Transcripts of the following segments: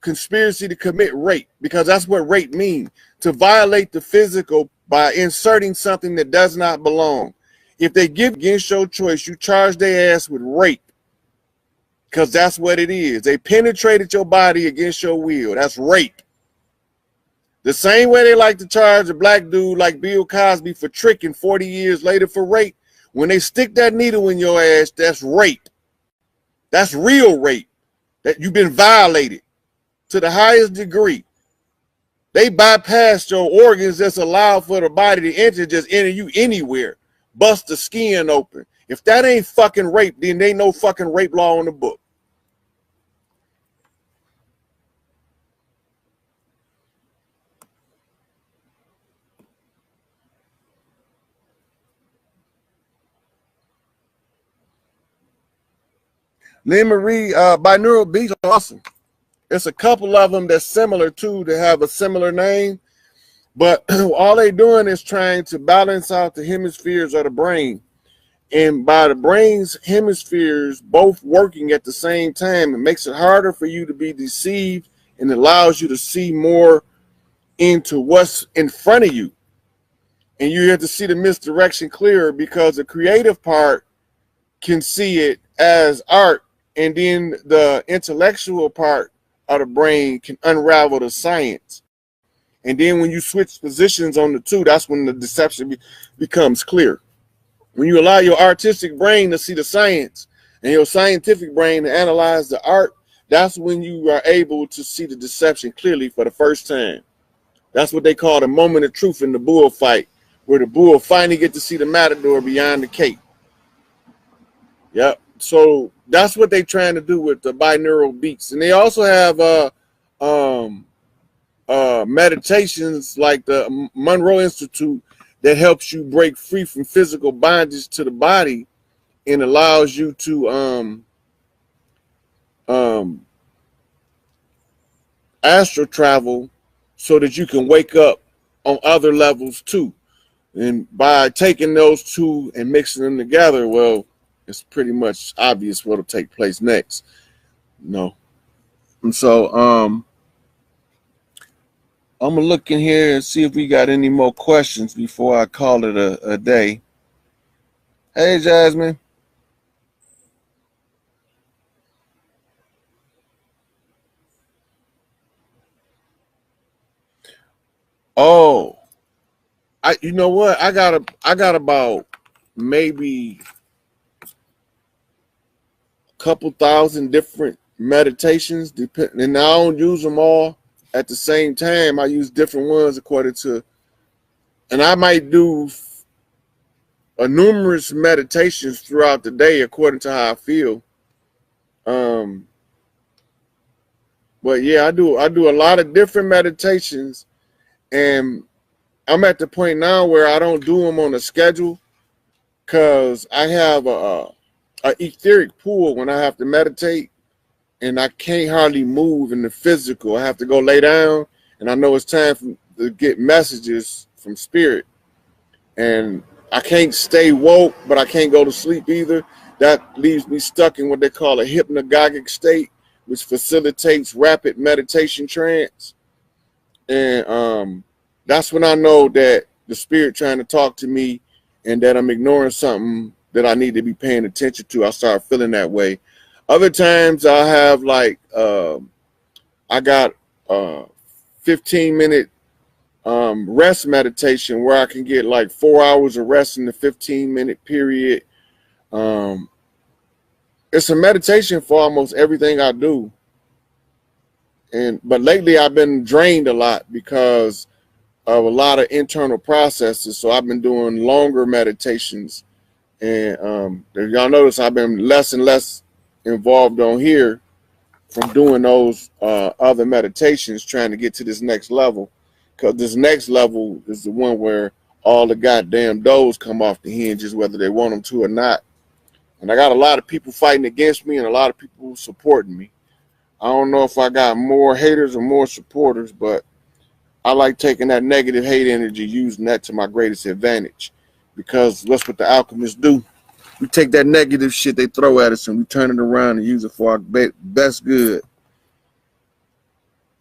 conspiracy to commit rape, because that's what rape means, to violate the physical by inserting something that does not belong. If they give against your choice, you charge their ass with rape, because that's what it is. They penetrated your body against your will. That's rape. The same way they like to charge a black dude like Bill Cosby for tricking 40 years later for rape. When they stick that needle in your ass, that's rape. That's real rape. That you've been violated to the highest degree. They bypassed your organs that's allowed for the body to enter, just enter you anywhere. Bust the skin open. If that ain't fucking rape, then there ain't no fucking rape law in the book. Let me read binaural beats are awesome. It's a couple of them that's similar too, that have a similar name, but all they doing is trying to balance out the hemispheres of the brain. And by the brain's hemispheres both working at the same time, it makes it harder for you to be deceived and allows you to see more into what's in front of you. And you have to see the misdirection clearer, because the creative part can see it as art, and then the intellectual part of the brain can unravel the science. And then when you switch positions on the two, that's when the deception becomes clear. When you allow your artistic brain to see the science and your scientific brain to analyze the art, that's when you are able to see the deception clearly for the first time. That's what they call the moment of truth in the bullfight, where the bull finally get to see the matador beyond the cape. Yep. So that's what they're trying to do with the binaural beats. And they also have meditations like the Monroe Institute that helps you break free from physical bondage to the body and allows you to astral travel so that you can wake up on other levels too. And by taking those two and mixing them together, well, it's pretty much obvious what'll take place next. No. And so I'm gonna look in here and see if we got any more questions before I call it a day. Hey, Jasmine. Oh, you know what? I got about maybe couple thousand different meditations, and I don't use them all at the same time. I use different ones according to, and I might do numerous meditations throughout the day according to how I feel. But yeah, I do a lot of different meditations, and I'm at the point now where I don't do them on a schedule, because I have a etheric pool when I have to meditate, and I can't hardly move in the physical. I have to go lay down, and I know it's time to get messages from spirit, and I can't stay woke, but I can't go to sleep either. That leaves me stuck in what they call a hypnagogic state, which facilitates rapid meditation trance. And that's when I know that the spirit trying to talk to me and that I'm ignoring something that I need to be paying attention to. I start feeling that way. Other times I have like, I got 15-minute rest meditation where I can get like 4 hours of rest in the 15-minute period. It's a meditation for almost everything I do. But lately I've been drained a lot because of a lot of internal processes. So I've been doing longer meditations. And if y'all notice, I've been less and less involved on here from doing those other meditations, trying to get to this next level. Because this next level is the one where all the goddamn doors come off the hinges, whether they want them to or not. And I got a lot of people fighting against me and a lot of people supporting me. I don't know if I got more haters or more supporters, but I like taking that negative hate energy, using that to my greatest advantage. Because that's what the alchemists do. We take that negative shit they throw at us and we turn it around and use it for our best good.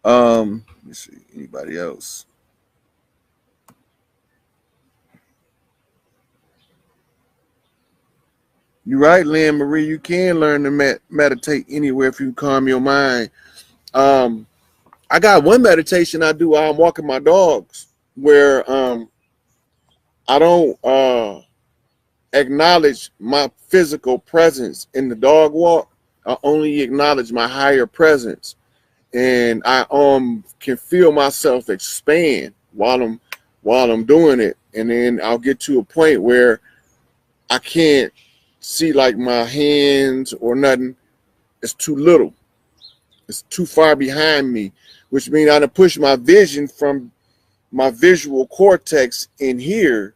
Let's see, anybody else? You're right, Lynn Marie. You can learn to meditate anywhere if you calm your mind. I got one meditation I do while I'm walking my dogs, where I don't acknowledge my physical presence in the dog walk. I only acknowledge my higher presence, and I can feel myself expand while I'm doing it, and then I'll get to a point where I can't see like my hands or nothing. It's too little. It's too far behind me, which means I done push my vision from my visual cortex in here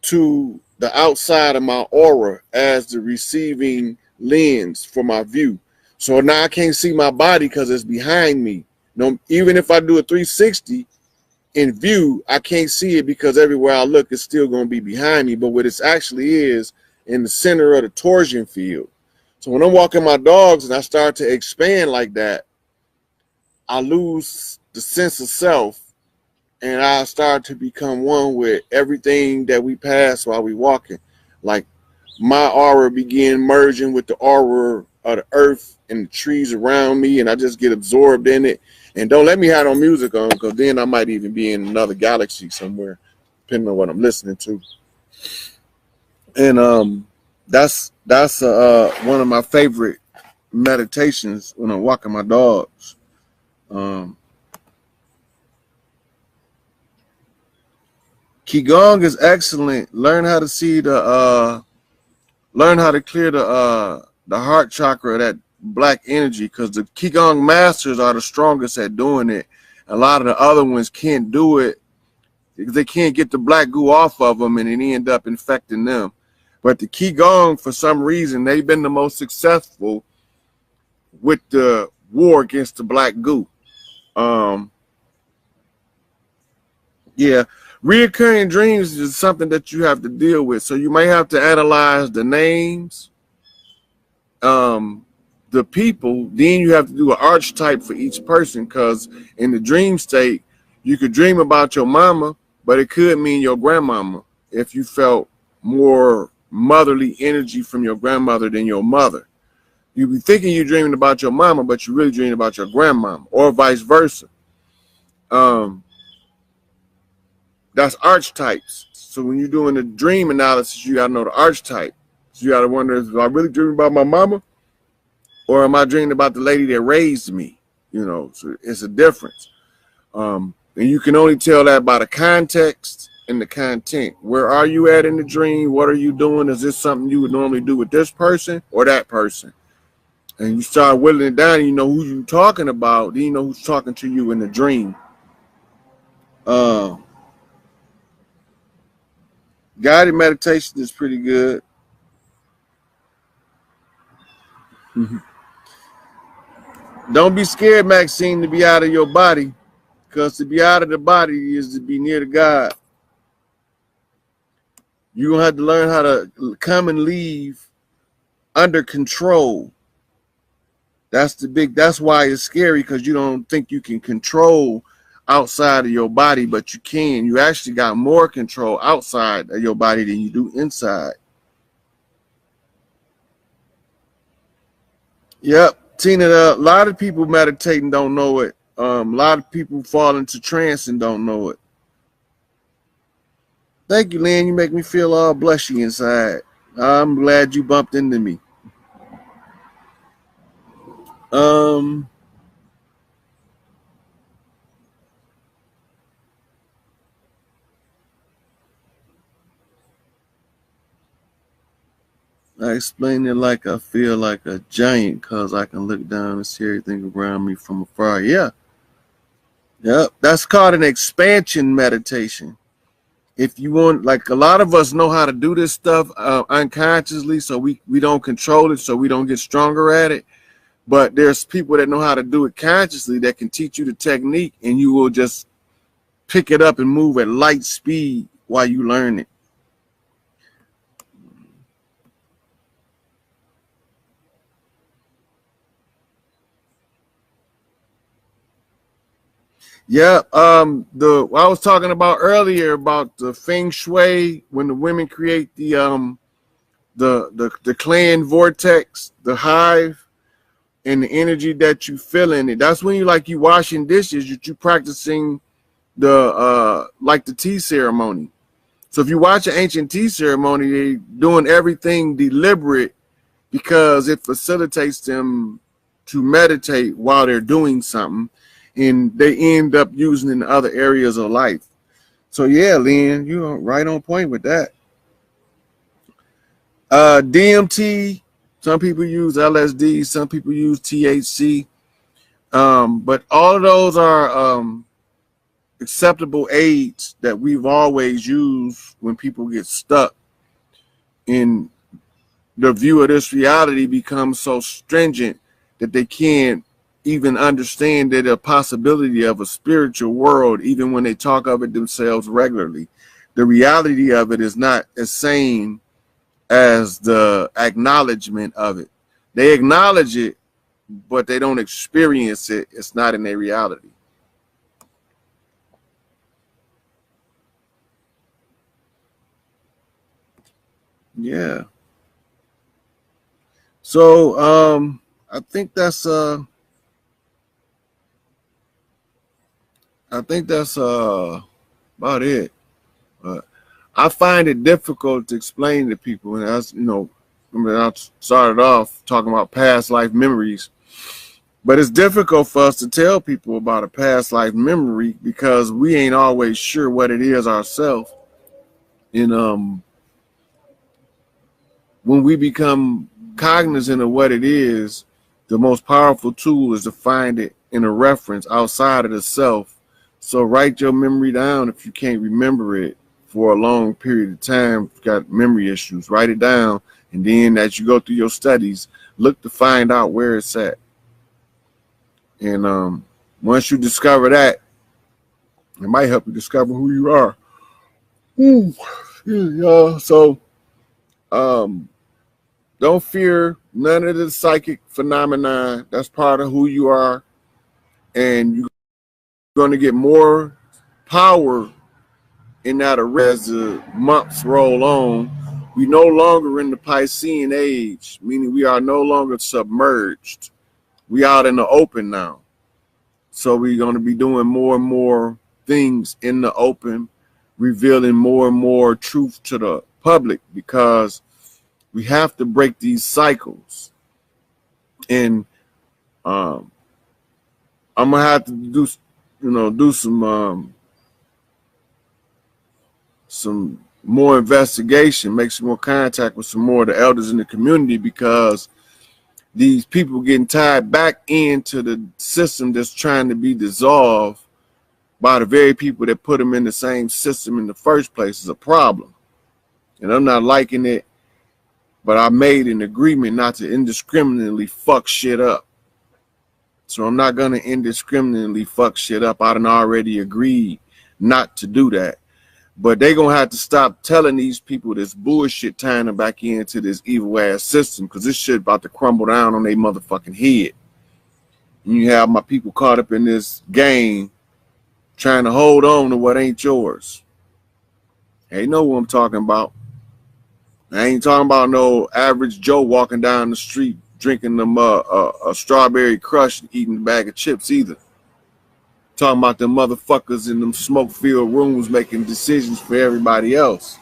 to the outside of my aura as the receiving lens for my view. So now I can't see my body because it's behind me. No, even if I do a 360 in view, I can't see it because everywhere I look, it's still going to be behind me. But what it actually is in the center of the torsion field. So when I'm walking my dogs and I start to expand like that, I lose the sense of self, and I start to become one with everything that we pass while we walking. Like my aura begin merging with the aura of the earth and the trees around me, and I just get absorbed in it. And don't let me have no music on, because then I might even be in another galaxy somewhere, depending on what I'm listening to. And that's one of my favorite meditations when I'm walking my dogs. Qigong is excellent. Learn how to see learn how to clear the heart chakra, that black energy, because the Qigong masters are the strongest at doing it. A lot of the other ones can't do it because they can't get the black goo off of them, and it end up infecting them. But the Qigong, for some reason, they've been the most successful with the war against the black goo. Yeah, reoccurring dreams is something that you have to deal with. So you may have to analyze the names, the people. Then you have to do an archetype for each person, because in the dream state, you could dream about your mama, but it could mean your grandmama if you felt more motherly energy from your grandmother than your mother. You be thinking you're dreaming about your mama, but you're really dreaming about your grandmama, or vice versa. That's archetypes. So when you're doing the dream analysis, you gotta know the archetype. So you gotta wonder, is I really dreaming about my mama, or am I dreaming about the lady that raised me? You know, so it's a difference. And you can only tell that by the context and the content. Where are you at in the dream? What are you doing? Is this something you would normally do with this person or that person? And you start whittling it down, and you know who you're talking about. Then you know who's talking to you in the dream. Guided meditation is pretty good. Don't be scared, Maxine, to be out of your body, because to be out of the body is to be near to God. You're going to have to learn how to come and leave under control. That's why it's scary, because you don't think you can control outside of your body, but you can. You actually got more control outside of your body than you do inside. Yep, Tina, a lot of people meditate and don't know it. A lot of people fall into trance and don't know it. Thank you, Lynn. You make me feel all blushy inside. I'm glad you bumped into me. I explain it like I feel like a giant, because I can look down and see everything around me from afar. Yeah. Yep. That's called an expansion meditation. If you want, like, a lot of us know how to do this stuff unconsciously, so we don't control it, so we don't get stronger at it. But there's people that know how to do it consciously that can teach you the technique, and you will just pick it up and move at light speed while you learn it. Yeah, I was talking about earlier about the feng shui when the women create the clan vortex, the hive, and the energy that you feel in it. That's when you washing dishes, you practicing the like the tea ceremony. So if you watch an ancient tea ceremony, they doing everything deliberate because it facilitates them to meditate while they're doing something, and they end up using it in other areas of life. So yeah, Lynn, you're right on point with that. DMT, some people use LSD, some people use THC, but all of those are acceptable aids that we've always used when people get stuck in the view of this reality becomes so stringent that they can't even understand that a possibility of a spiritual world, even when they talk of it themselves regularly. The reality of it is not as same as the acknowledgement of it. They acknowledge it, but they don't experience it. It's not in their reality. Yeah. So I think that's about it. I find it difficult to explain to people, and as you know, I started off talking about past life memories, but it's difficult for us to tell people about a past life memory because we ain't always sure what it is ourselves. And when we become cognizant of what it is, the most powerful tool is to find it in a reference outside of the self. So write your memory down if you can't remember it for a long period of time. If you've got memory issues, write it down. And then as you go through your studies, look to find out where it's at. And once you discover that, it might help you discover who you are. Ooh, yeah. So um, don't fear none of the psychic phenomena. That's part of who you are. And you're going to get more power in that arena as the months roll on. We no longer in the Piscean age, meaning we are no longer submerged. We out in the open now. So we're going to be doing more and more things in the open, revealing more and more truth to the public because we have to break these cycles. And I'm gonna have to do some more investigation, make some more contact with some more of the elders in the community because these people getting tied back into the system that's trying to be dissolved by the very people that put them in the same system in the first place is a problem. And I'm not liking it, but I made an agreement not to indiscriminately fuck shit up. So I'm not gonna indiscriminately fuck shit up. I done already agreed not to do that. But they gonna have to stop telling these people this bullshit, tying them back into this evil ass system, because this shit about to crumble down on their motherfucking head. And you have my people caught up in this game, trying to hold on to what ain't yours. They know what I'm talking about. I ain't talking about no average Joe walking down the street drinking them a strawberry crush and eating a bag of chips either. Talking about them motherfuckers in them smoke-filled rooms making decisions for everybody else.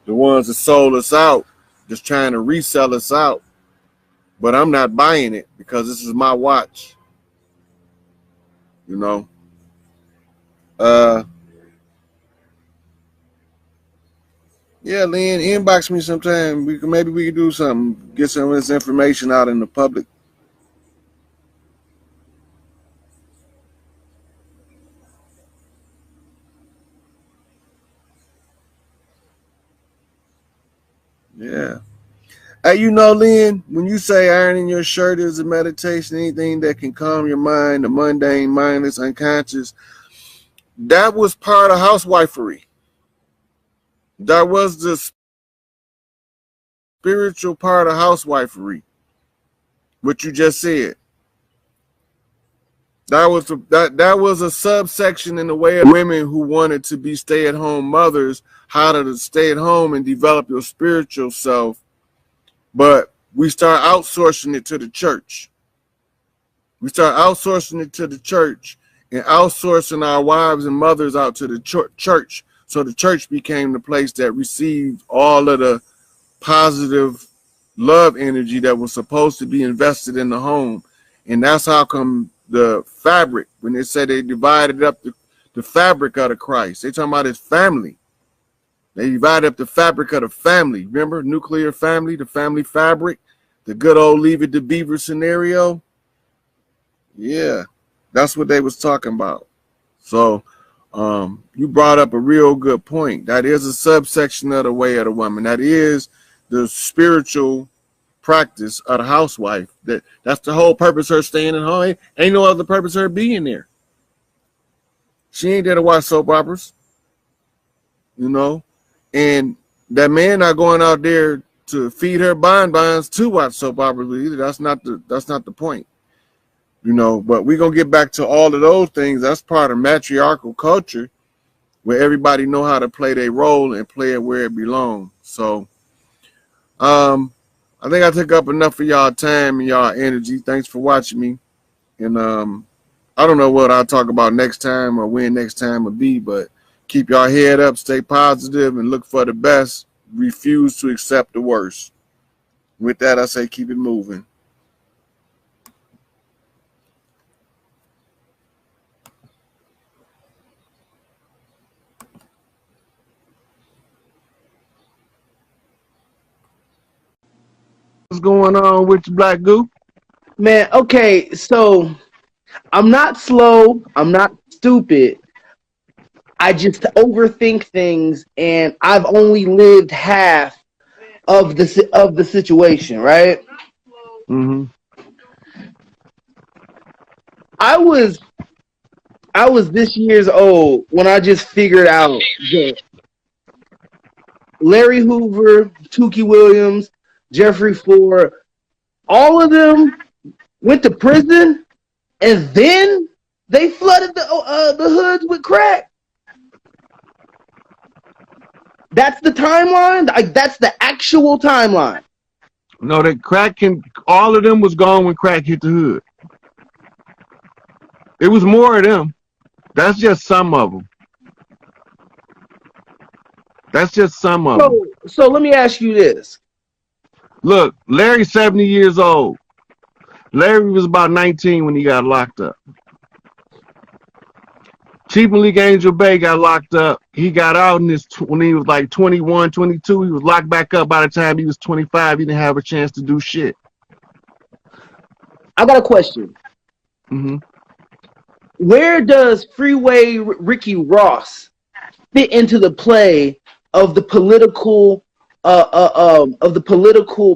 The ones that sold us out, just trying to resell us out. But I'm not buying it because this is my watch. You know. Yeah, Lynn, inbox me sometime. Maybe we can do something, get some of this information out in the public. Yeah. Hey, Lynn, when you say ironing your shirt is a meditation, anything that can calm your mind, the mundane, mindless, unconscious, that was part of housewifery. That was the spiritual part of housewifery. What you just said. That was a subsection in the way of women who wanted to be stay-at-home mothers, how to stay at home and develop your spiritual self. But we start outsourcing it to the church. We start outsourcing it to the church and outsourcing our wives and mothers out to the church. So the church became the place that received all of the positive love energy that was supposed to be invested in the home. And that's how come the fabric, when they say they divided up the fabric of the Christ, they talking about his family. They divided up the fabric of the family. Remember, nuclear family, the family fabric, the good old Leave It to Beaver scenario. Yeah, that's what they was talking about. So you brought up a real good point. That is a subsection of the way of the woman. That is the spiritual practice of the housewife. That's the whole purpose of her staying at home. Ain't no other purpose of her being there. She ain't there to watch soap operas, you know. And that man not going out there to feed her bonbons to watch soap operas either. That's not the point, you know. But we're gonna get back to all of those things. That's part of matriarchal culture, where everybody know how to play their role and play it where it belongs. So I think I took up enough of y'all time and y'all energy. Thanks for watching me. And I don't know what I'll talk about next time or when next time will be, but keep y'all head up, stay positive, and look for the best. Refuse to accept the worst. With that, I say keep it moving. What's going on with you, Black Goop? Man, okay, so I'm not slow, I'm not stupid. I just overthink things, and I've only lived half of the situation, right? Mm-hmm. I was this years old when I just figured out that Larry Hoover, Tukey Williams, Jeffrey Ford, all of them went to prison, and then they flooded the hoods with crack. That's the timeline. Like, that's the actual timeline. No, that crack all of them was gone when crack hit the hood. It was more of them. That's just some of them. That's just some of them. So let me ask you this. Look, Larry's 70 years old. Larry was about 19 when he got locked up. Chief Malik Angel Bay got locked up. He got out when he was like 21, 22. He was locked back up by the time he was 25. He didn't have a chance to do shit. I got a question. Mm-hmm. Where does Freeway Ricky Ross fit into the play of the political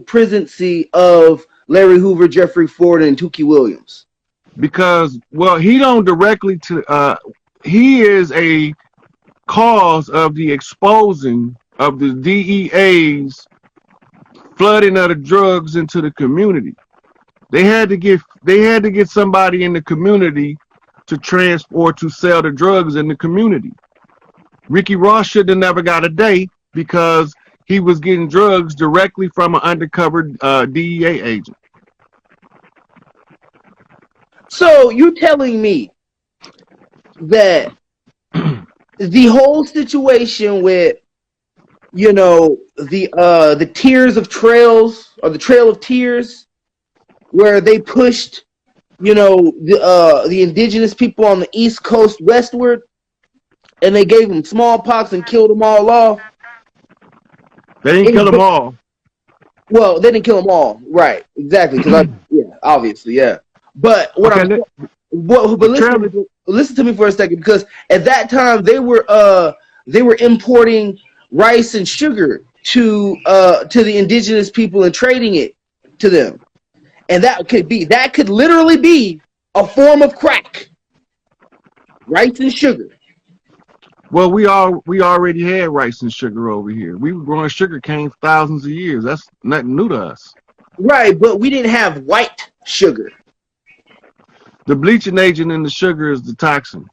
presidency of Larry Hoover, Jeffrey Ford, and Tukey Williams? Because, well, he don't directly he is a cause of the exposing of the DEA's flooding of the drugs into the community. They had to get somebody in the community to transport, to sell the drugs in the community. Ricky Ross should have never got a day because he was getting drugs directly from an undercover DEA agent. So you're telling me that the whole situation with, you know, the Tears of Trails, or the Trail of Tears, where they pushed, you know, the indigenous people on the East Coast westward, and they gave them smallpox and killed them all off. They didn't kill them all. Well, they didn't kill them all, right? Exactly. Because obviously, yeah. But listen to me for a second, because at that time they were importing rice and sugar to the indigenous people and trading it to them, and that could literally be a form of crack, rice and sugar. Well, we already had rice and sugar over here. We were growing sugar cane for thousands of years. That's nothing new to us. Right, but we didn't have white sugar. The bleaching agent in the sugar is the toxin.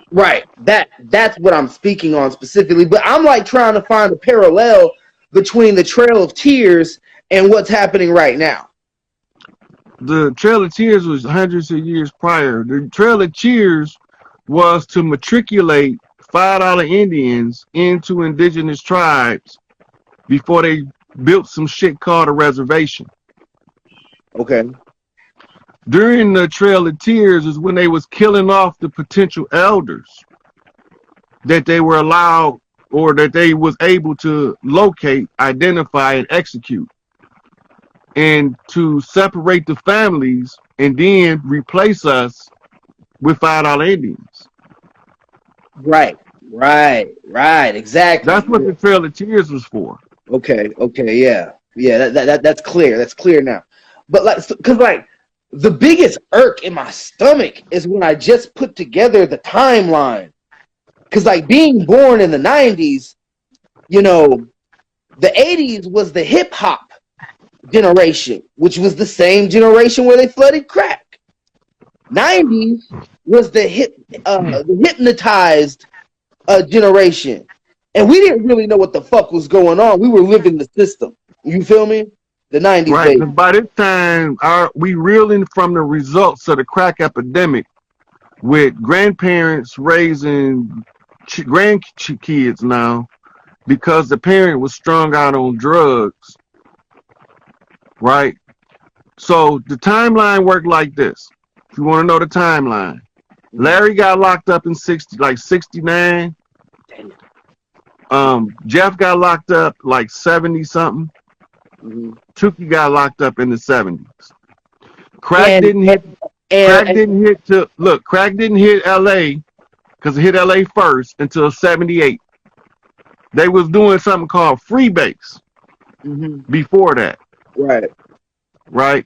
Right. That's what I'm speaking on specifically. But I'm like trying to find a parallel between the Trail of Tears and what's happening right now. The Trail of Tears was hundreds of years prior. The Trail of Tears was to matriculate $5 Indians into indigenous tribes before they built some shit called a reservation. Okay. During the Trail of Tears is when they was killing off the potential elders that they were allowed or that they was able to locate, identify, and execute, and to separate the families and then replace us with $5 Indians. Right. Exactly. That's what the Trail of Tears was for. Okay, yeah. That's clear. That's clear now. But like, because like the biggest irk in my stomach is when I just put together the timeline. Because like being born in the 90s, you know, the 80s was the hip hop generation, which was the same generation where they flooded crack. 90s was the hypnotized generation. And we didn't really know what the fuck was going on. We were living the system. You feel me? The 90s. Right. Because by this time, we reeling from the results of the crack epidemic with grandparents raising grandkids now because the parent was strung out on drugs. Right. So the timeline worked like this. If you want to know the timeline, Larry got locked up in 69. Jeff got locked up like 70 something. Tookie got locked up in the 70s. Crack didn't hit LA because it hit LA first until 78. They was doing something called freebase before that. Right.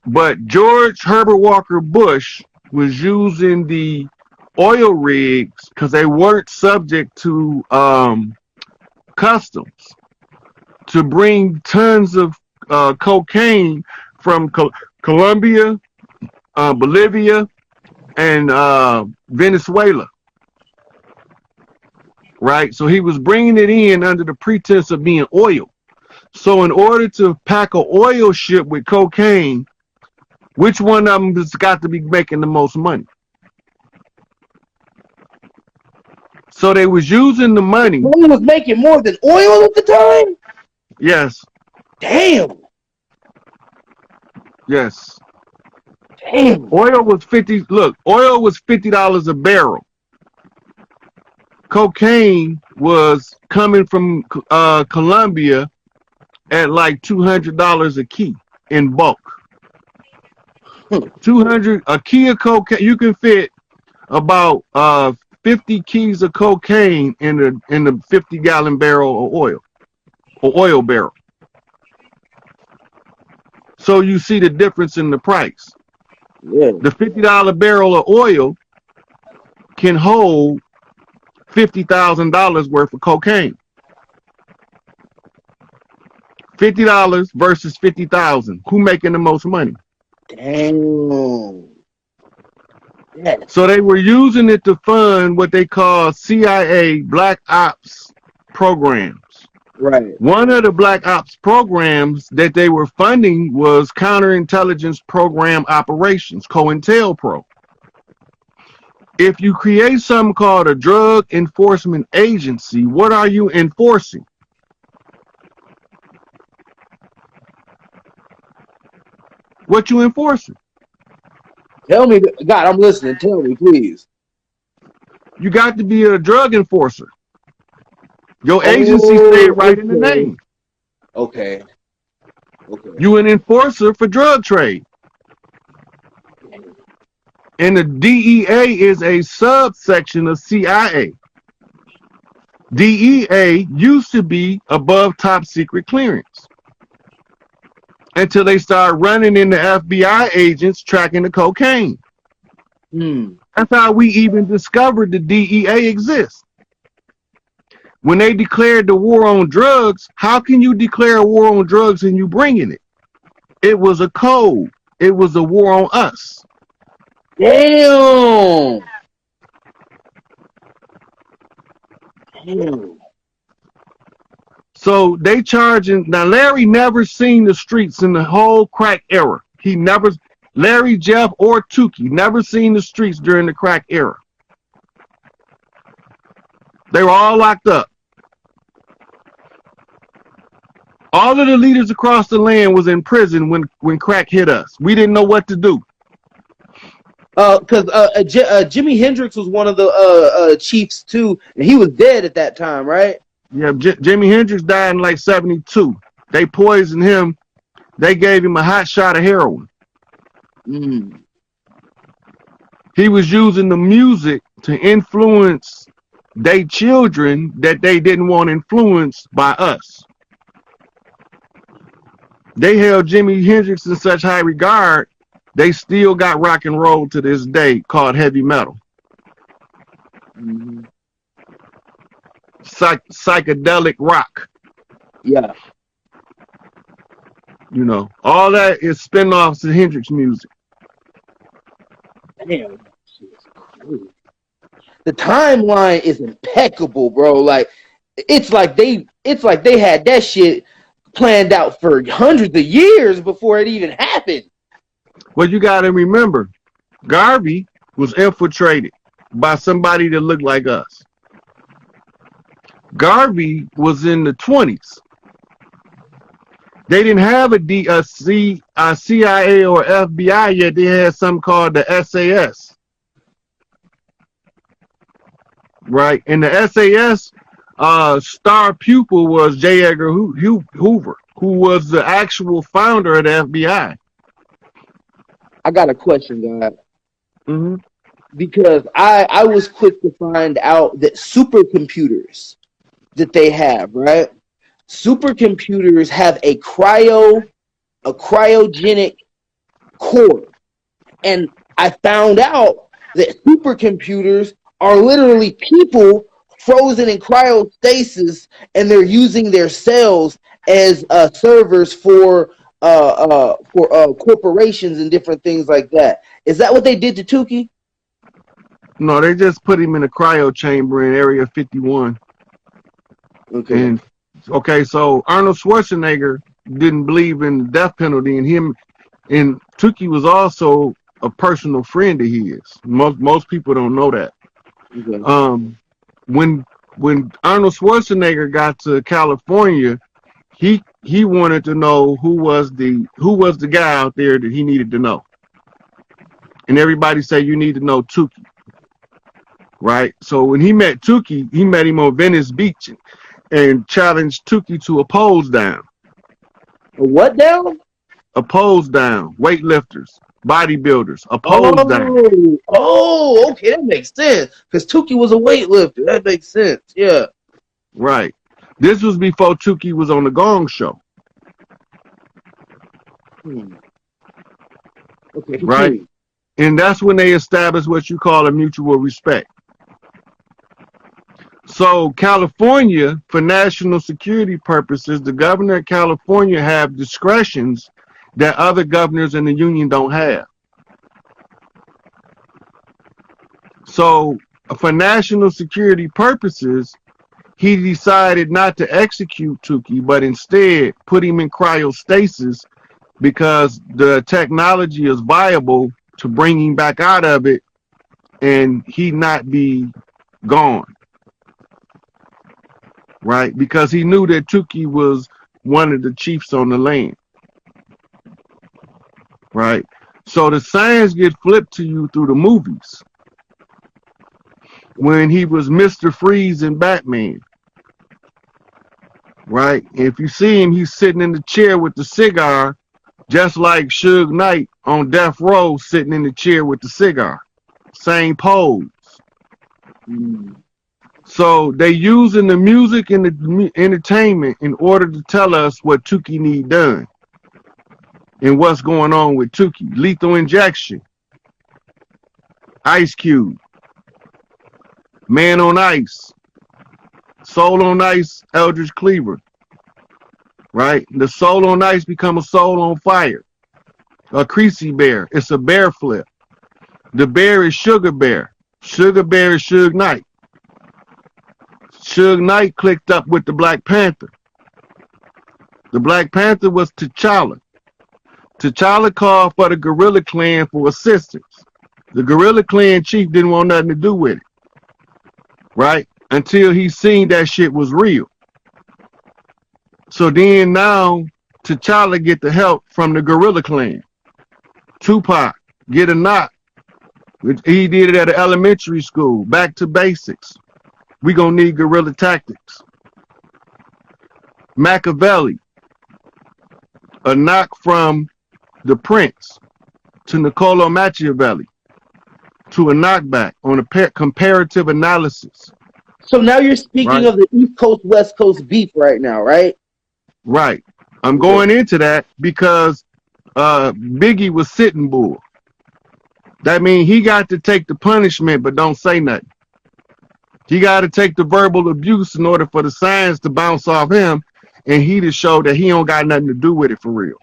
But George Herbert Walker Bush was using the oil rigs because they weren't subject to customs to bring tons of cocaine from Colombia, Bolivia, and Venezuela. Right? So he was bringing it in under the pretense of being oil. So in order to pack an oil ship with cocaine, which one of them has got to be making the most money? So they was using the money. One was making more than oil at the time? Yes. Damn. Yes. Damn. Oil was $50 a barrel. Cocaine was coming from Colombia at like $200 a key in bulk. 200 a key of cocaine. You can fit about 50 keys of cocaine in the 50-gallon barrel of oil, or oil barrel. So you see the difference in the price. Yeah. The $50 barrel of oil can hold $50,000 worth of cocaine. $50 versus 50,000. Who making the most money? Damn. Yeah. So they were using it to fund what they call CIA Black Ops programs. Right. One of the Black Ops programs that they were funding was Counterintelligence Program Operations, COINTELPRO. If you create something called a Drug Enforcement Agency, what are you enforcing? What you enforcing? Tell me, God, I'm listening. Tell me, please. You got to be a drug enforcer. Your agency said right in the name. Okay. You an enforcer for drug trade. And the DEA is a subsection of CIA. DEA used to be above top secret clearance until they started running into FBI agents tracking the cocaine. That's how we even discovered the DEA exists. When they declared the war on drugs, how can you declare a war on drugs and you bringing it? It was a code. It was a war on us. Damn. Damn. So they charging now. Larry never seen the streets in the whole crack era. He never, Larry, Jeff, or Tukey never seen the streets during the crack era. They were all locked up. All of the leaders across the land was in prison when crack hit us. We didn't know what to do. Because Jimi Hendrix was one of the chiefs too, and he was dead at that time, right? Yeah, Jimi Hendrix died in like 72. They poisoned him. They gave him a hot shot of heroin. Mm. He was using the music to influence their children that they didn't want influenced by us. They held Jimi Hendrix in such high regard, they still got rock and roll to this day called heavy metal. Mm-hmm. Psychedelic rock. Yeah. You know, all that is spin-offs of Hendrix music. Damn. The timeline is impeccable, bro. Like it's like they had that shit planned out for hundreds of years before it even happened. Well, you got to remember, Garvey was infiltrated by somebody that looked like us. Garvey was in the 20s. They didn't have a CIA or FBI yet. They had something called the SAS. Right? And the SAS star pupil was J. Edgar Hoover, who was the actual founder of the FBI. I got a question, God. Mm-hmm. Because I was quick to find out that supercomputers that they have, right? Supercomputers have a cryogenic core. And I found out that supercomputers are literally people frozen in cryostasis, and they're using their cells as servers for corporations and different things like that. Is that what they did to Tukey? No, they just put him in a cryo chamber in Area 51. Okay. And okay, so Arnold Schwarzenegger didn't believe in the death penalty, and Tukey was also a personal friend of his. Most people don't know that. Okay. When Arnold Schwarzenegger got to California, he wanted to know who was the guy out there that he needed to know. And everybody said, you need to know Tukey. Right? So when he met Tukey, he met him on Venice Beach and challenged Tukey to a pose down. A what down? A pose down. Weightlifters, bodybuilders, a pose down. Oh, okay, that makes sense. Because Tukey was a weightlifter. That makes sense. Yeah. Right. This was before Tukey was on the Gong Show. Okay. Right. And that's when they established what you call a mutual respect. So California, for national security purposes, the governor of California have discretions that other governors in the union don't have. So for national security purposes, he decided not to execute Tukey, but instead put him in cryostasis because the technology is viable to bring him back out of it and he not be gone. Right? Because he knew that Tukey was one of the chiefs on the land. Right? So the signs get flipped to you through the movies. When he was Mr. Freeze in Batman. Right? If you see him, he's sitting in the chair with the cigar, just like Suge Knight on Death Row sitting in the chair with the cigar. Same pose. So they using the music and the entertainment in order to tell us what Tukey need done and what's going on with Tukey. Lethal Injection, Ice Cube, Man on Ice, Soul on Ice, Eldridge Cleaver. Right? The Soul on Ice become a Soul on Fire. A Creasy Bear. It's a bear flip. The bear is Sugar Bear. Sugar Bear is Suge Knight. Suge Knight clicked up with the Black Panther. The Black Panther was T'Challa. T'Challa called for the Gorilla Clan for assistance. The Gorilla Clan chief didn't want nothing to do with it, right? Until he seen that shit was real. So then now T'Challa get the help from the Gorilla Clan. Tupac get a knock. He did it at an elementary school. Back to basics. We gonna need guerrilla tactics. Machiavelli, a knock from the Prince to Niccolo Machiavelli to a knockback on a comparative analysis. So now you're speaking of the East Coast West Coast beef right now, right? Right. I'm going into that because Biggie was Sitting Bull. That means he got to take the punishment, but don't say nothing. He got to take the verbal abuse in order for the science to bounce off him, and he to show that he don't got nothing to do with it for real.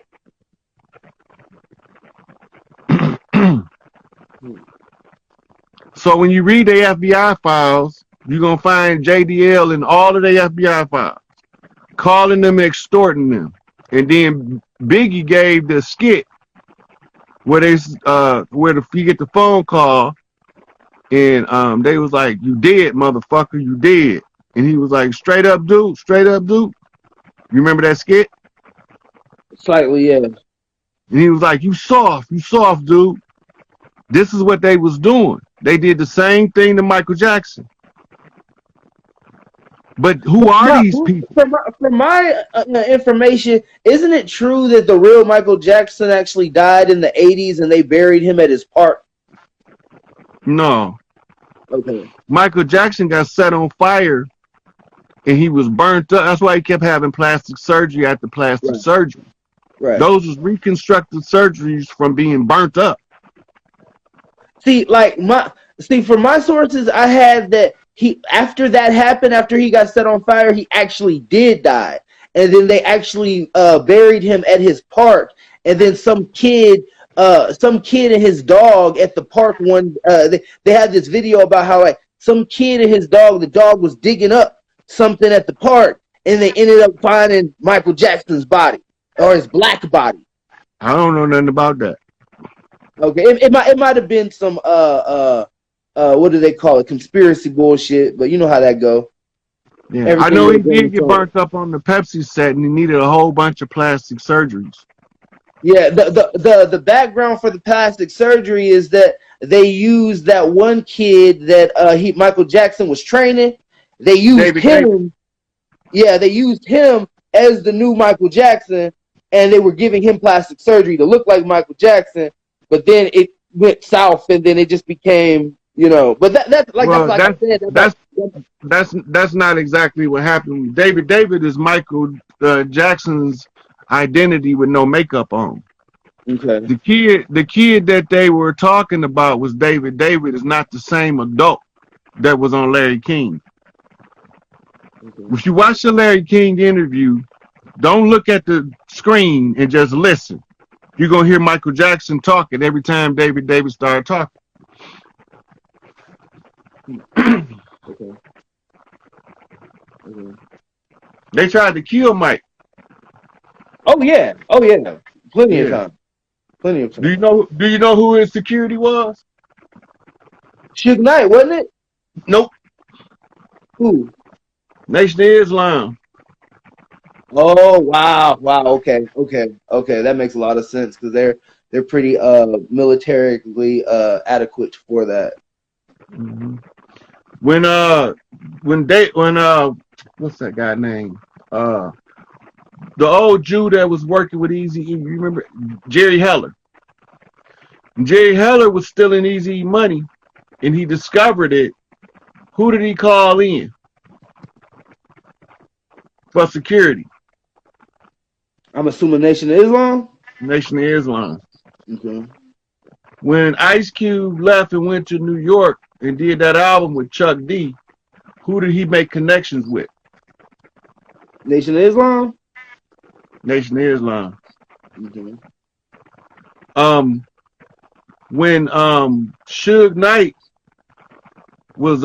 So when you read the FBI files, you're going to find JDL in all of the FBI files, calling them, extorting them. And then Biggie gave the skit where you get the phone call and they was like, "You dead, motherfucker, you dead." And he was like, straight up, dude. You remember that skit? Slightly, yeah. And he was like, you soft, dude. This is what they was doing. They did the same thing to Michael Jackson. But who are these people? From my information, isn't it true that the real Michael Jackson actually died in the 80s and they buried him at his park? No. Okay. Michael Jackson got set on fire and he was burnt up. That's why he kept having plastic surgery after plastic surgery. Right. Those was reconstructive surgeries from being burnt up. From my sources, I had that after that happened, after he got set on fire, he actually did die. And then they actually buried him at his park. And then some kid and his dog at the park they had this video about how some kid and his dog, the dog was digging up something at the park, and they ended up finding Michael Jackson's body or his black body. I don't know nothing about that. Okay, it might have been some what do they call it? Conspiracy bullshit, but you know how that go. Yeah, I know he did get burnt up on the Pepsi set, and he needed a whole bunch of plastic surgeries. Yeah, the background for the plastic surgery is that they used that one kid that Michael Jackson was training. They used him. Yeah, they used him as the new Michael Jackson, and they were giving him plastic surgery to look like Michael Jackson. But then it went south, and then it just became, But that's not exactly what happened. David is Michael Jackson's identity with no makeup on. Okay. The kid that they were talking about was David. David is not the same adult that was on Larry King. Okay. If you watch the Larry King interview, don't look at the screen and just listen. You're gonna hear Michael Jackson talking every time David started talking. Okay. They tried to kill Mike. Oh yeah. Plenty of time. Do you know who his security was? Suge Knight, wasn't it? Nope. Who? Nation of Islam. Oh wow. Okay. That makes a lot of sense because they're pretty militarily adequate for that. Mm-hmm. When what's that guy name? The old Jew that was working with Eazy-E, you remember Jerry Heller? Jerry Heller was stealing Eazy-E money, and he discovered it. Who did he call in for security? I'm assuming Nation of Islam. Nation of Islam. Okay. When Ice Cube left and went to New York and did that album with Chuck D, who did he make connections with? Nation of Islam. Nation of Islam. Okay. when Suge Knight was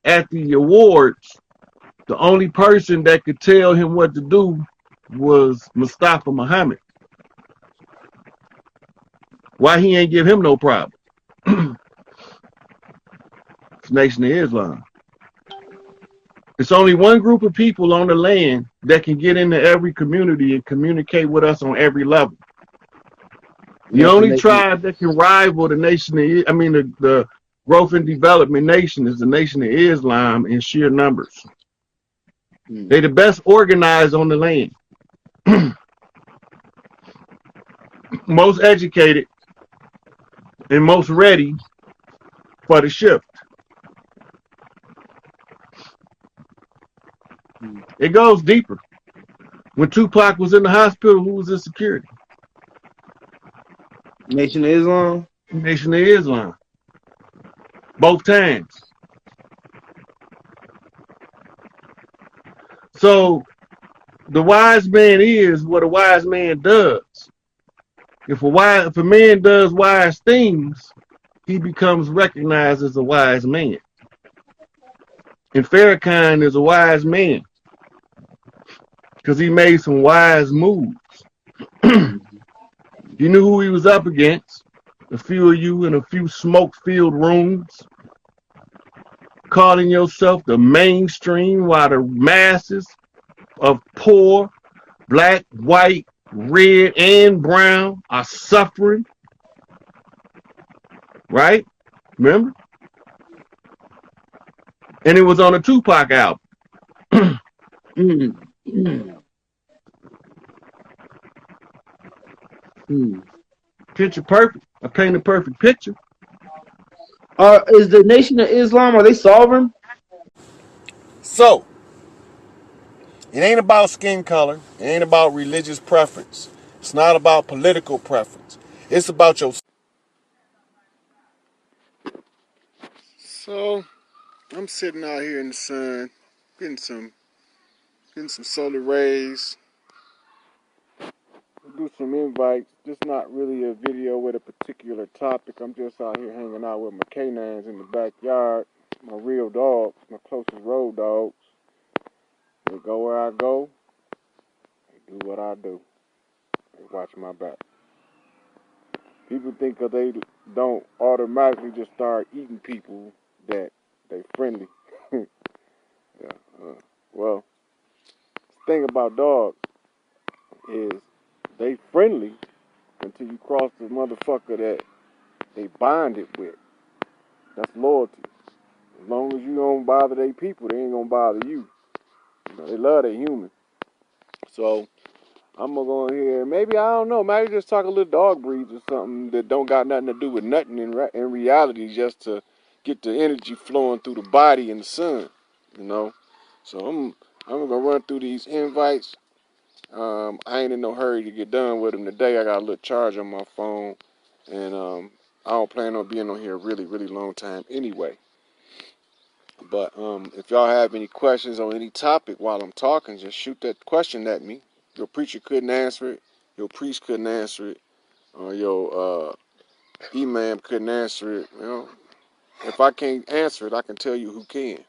at the awards, the only person that could tell him what to do was Mustafa Muhammad. Why he ain't give him no problem? It's Nation of Islam. It's only one group of people on the land that can get into every community and communicate with us on every level. The only tribe that can rival the Nation of, the Growth and Development Nation is the Nation of Islam in sheer numbers. They're the best organized on the land, most educated, and most ready for the shift. It goes deeper. When Tupac was in the hospital, who was in security? Nation of Islam? Nation of Islam. Both times. So the wise man is what a wise man does. If a man does wise things, he becomes recognized as a wise man. And Farrakhan is a wise man because he made some wise moves. You knew who he was up against. A few of you in a few smoke-filled rooms, calling yourself the mainstream while the masses of poor, black, white, red, and brown are suffering. Right? Remember? And it was on a Tupac album. Picture perfect. I paint a perfect picture. Is the Nation of Islam, are they sovereign? So, it ain't about skin color. It ain't about religious preference. It's not about political preference. It's about your. So, I'm sitting out here in the sun, getting some solar rays. Do some invites. Just not really a video with a particular topic. I'm just out here hanging out with my canines in the backyard. My real dogs, my closest road dogs. They go where I go. They do what I do. They watch my back. People think that they don't automatically just start eating people that they friendly. Yeah, well, the thing about dogs is they friendly until you cross the motherfucker that they bonded with. That's loyalty. As long as you don't bother their people, they ain't gonna bother you. You know, they love their human. So I'm gonna go in here. Maybe I don't know. Maybe just talk a little dog breeds or something that don't got nothing to do with nothing in reality, just to get the energy flowing through the body and the sun. You know. So I'm gonna run through these invites. I ain't in no hurry to get done with them today. I got a little charge on my phone, and I don't plan on being on here a really, really long time anyway. But if y'all have any questions on any topic while I'm talking, just shoot that question at me. Your preacher couldn't answer it. Your priest couldn't answer it. Or your imam couldn't answer it. You know, if I can't answer it, I can tell you who can.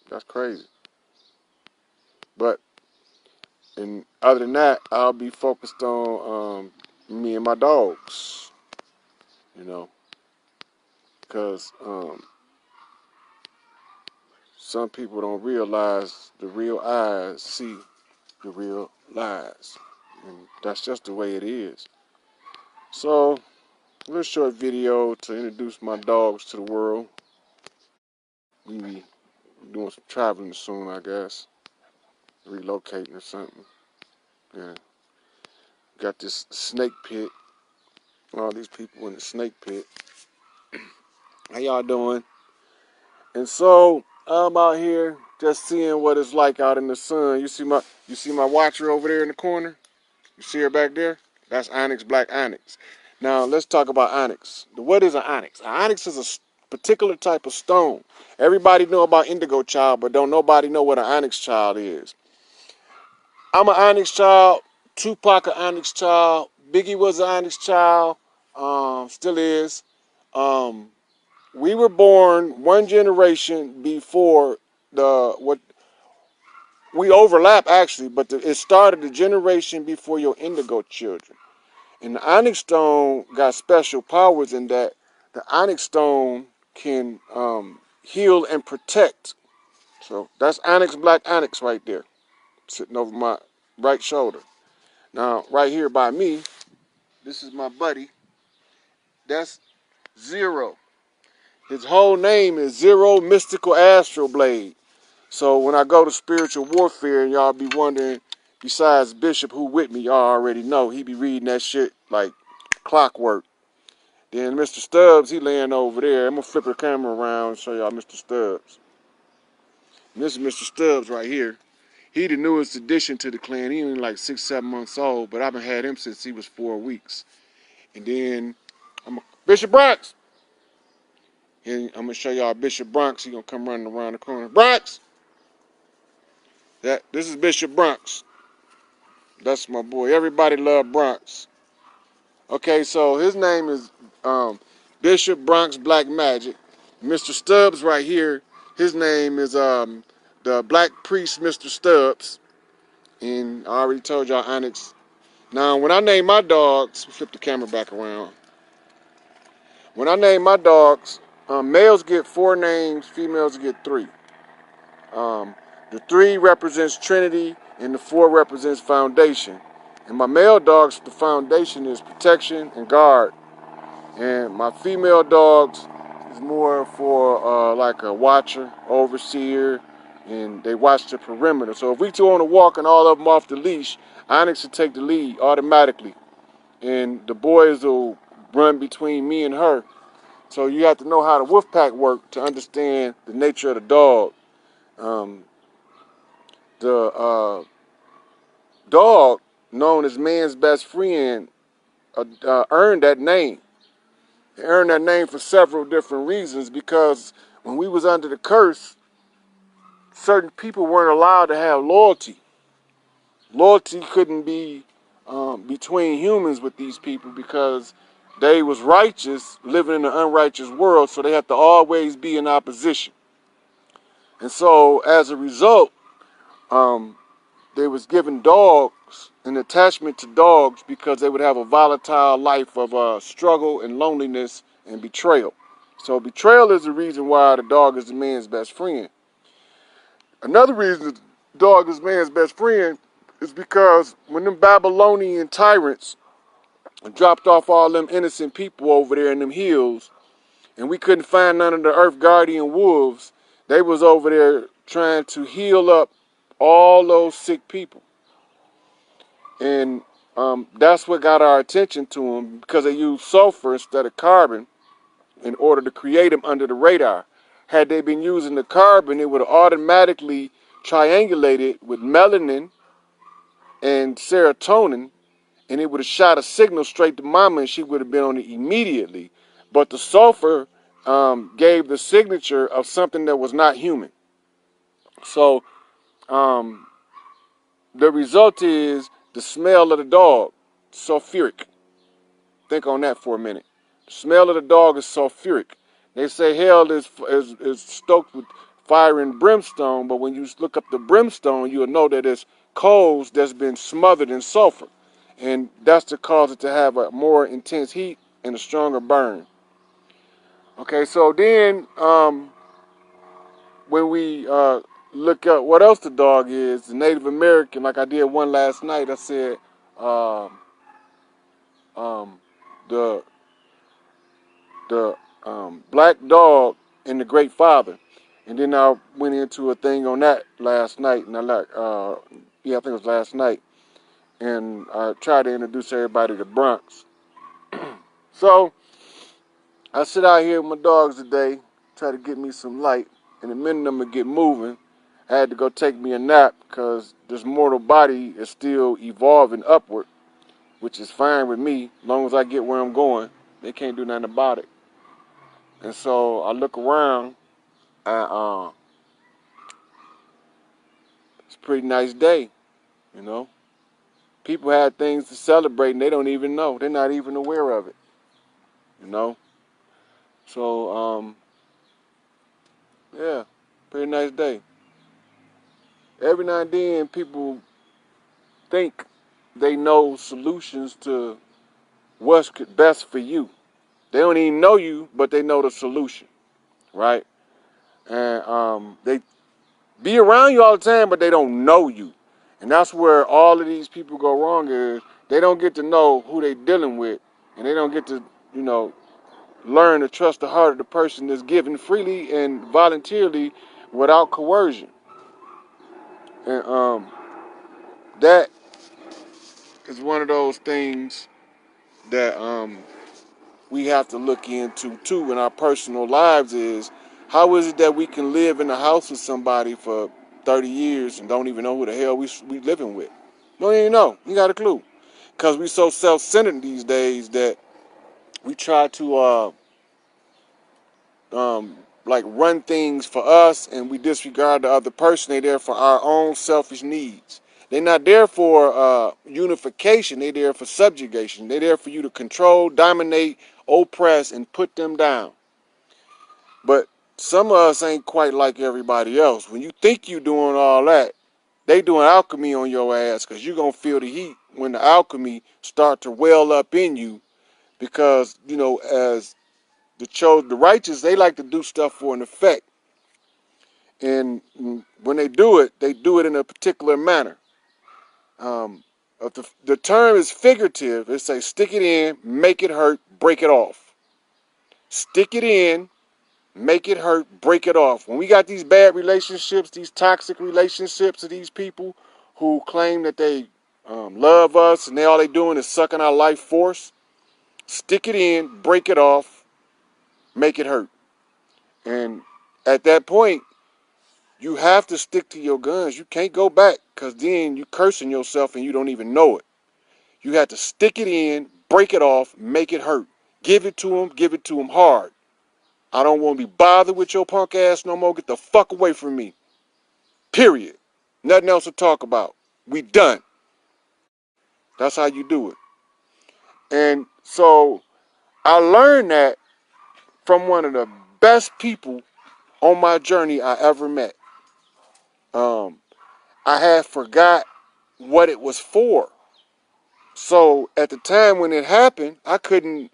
That's crazy. But and other than that, I'll be focused on me and my dogs. You know, because some people don't realize the real eyes see the real lies. And that's just the way it is. So, a little short video to introduce my dogs to the world. We be doing some traveling soon, I guess. Relocating or something. Yeah. Got this snake pit. All these people in the snake pit. How y'all doing? And so, I'm out here just seeing what it's like out in the sun. You see my watcher over there in the corner? You see her back there? That's onyx, black onyx. Now, let's talk about onyx. What is an onyx? An onyx is a particular type of stone. Everybody know about indigo child, but don't nobody know what an onyx child is. I'm an onyx child. Tupac an onyx child. Biggie was an onyx child. Still is. We were born one generation before what we overlap actually, but it started the generation before your indigo children. And the onyx stone got special powers in that the onyx stone can heal and protect. So that's onyx, black onyx right there, sitting over my right shoulder. Now, right here by me, this is my buddy. That's Zero. His whole name is Zero Mystical Astral Blade. So when I go to spiritual warfare and y'all be wondering, besides Bishop who with me, y'all already know he be reading that shit like clockwork. Then Mr. Stubbs, he laying over there. I'm gonna flip the camera around and show y'all Mr. Stubbs. And this is Mr. Stubbs right here. He the newest addition to the clan. He only like 6, 7 months old, but I've been had him since he was 4 weeks. And then Bishop Bronx. And I'm gonna show y'all Bishop Bronx. He gonna come running around the corner. Bronx. This is Bishop Bronx. That's my boy. Everybody love Bronx. Okay, so his name is Bishop Bronx Black Magic. Mr. Stubbs right here, his name is the Black Priest Mr. Stubbs. And I already told y'all Onyx. Now, when I name my dogs, flip the camera back around. When I name my dogs, males get 4 names, females get 3. The 3 represents Trinity, and the 4 represents Foundation. And my male dogs, the Foundation is protection and guard. And my female dogs is more for like a watcher, overseer, and they watch the perimeter. So if we two on a walk and all of them off the leash, Onyx will take the lead automatically. And the boys will run between me and her. So you have to know how the wolf pack work to understand the nature of the dog. The dog, known as man's best friend, earned that name. They earned that name for several different reasons, because when we was under the curse, certain people weren't allowed to have loyalty. Loyalty couldn't be between humans with these people because they was righteous, living in an unrighteous world, so they had to always be in opposition. And so as a result, they was given dogs, an attachment to dogs, because they would have a volatile life of struggle and loneliness and betrayal. So betrayal is the reason why the dog is the man's best friend. Another reason the dog is man's best friend is because when them Babylonian tyrants dropped off all them innocent people over there in them hills, and we couldn't find none of the Earth Guardian wolves, they was over there trying to heal up all those sick people. And that's what got our attention to them, because they used sulfur instead of carbon in order to create them under the radar. Had they been using the carbon, it would have automatically triangulated with melanin and serotonin, and it would have shot a signal straight to mama, and she would have been on it immediately. But the sulfur gave the signature of something that was not human. So the result is the smell of the dog, sulfuric. Think on that for a minute. The smell of the dog is sulfuric. They say hell is stoked with fire and brimstone, but when you look up the brimstone, you'll know that it's coals that's been smothered in sulfur. And that's to cause it to have a more intense heat and a stronger burn. Okay, so then when we look up what else the dog is, the Native American, like I did one last night, I said the black dog and the great father. And then I went into a thing on that last night, and I think it was last night, and I tried to introduce everybody to Bronx. So I sit out here with my dogs today, try to get me some light, and the minute I'm gonna get moving, I had to go take me a nap because this mortal body is still evolving upward, which is fine with me, as long as I get where I'm going. They can't do nothing about it. And so I look around, and it's a pretty nice day, you know. People had things to celebrate and they don't even know. They're not even aware of it, you know. So, yeah, pretty nice day. Every now and then, people think they know solutions to what's best for you. They don't even know you, but they know the solution, right? And they be around you all the time, but they don't know you. And that's where all of these people go wrong is they don't get to know who they're dealing with, and they don't get to, learn to trust the heart of the person that's given freely and voluntarily without coercion. And that is one of those things that we have to look into too in our personal lives is how is it that we can live in a house with somebody for 30 years and don't even know who the hell we living with? Don't even know. You got a clue. Because we so self-centered these days that we try to like run things for us and we disregard the other person. They're there for our own selfish needs. They're not there for unification. They're there for subjugation. They're there for you to control, dominate, oppress, and put them down. But some of us ain't quite like everybody else. When you think you doing all that, they doing alchemy on your ass because you're going to feel the heat when the alchemy start to well up in you because, as the righteous, they like to do stuff for an effect. And when they do it in a particular manner. The term is figurative. It says stick it in, make it hurt, break it off. Stick it in, make it hurt, break it off. When we got these bad relationships, these toxic relationships of these people who claim that they love us and all they doing is sucking our life force, stick it in, break it off, make it hurt. And at that point, you have to stick to your guns. You can't go back because then you cursing yourself and you don't even know it. You have to stick it in, break it off, make it hurt. Give it to them hard. I don't want to be bothered with your punk ass no more. Get the fuck away from me. Period. Nothing else to talk about. We done. That's how you do it. And so I learned that from one of the best people on my journey I ever met. I had forgot what it was for. So at the time when it happened, I couldn't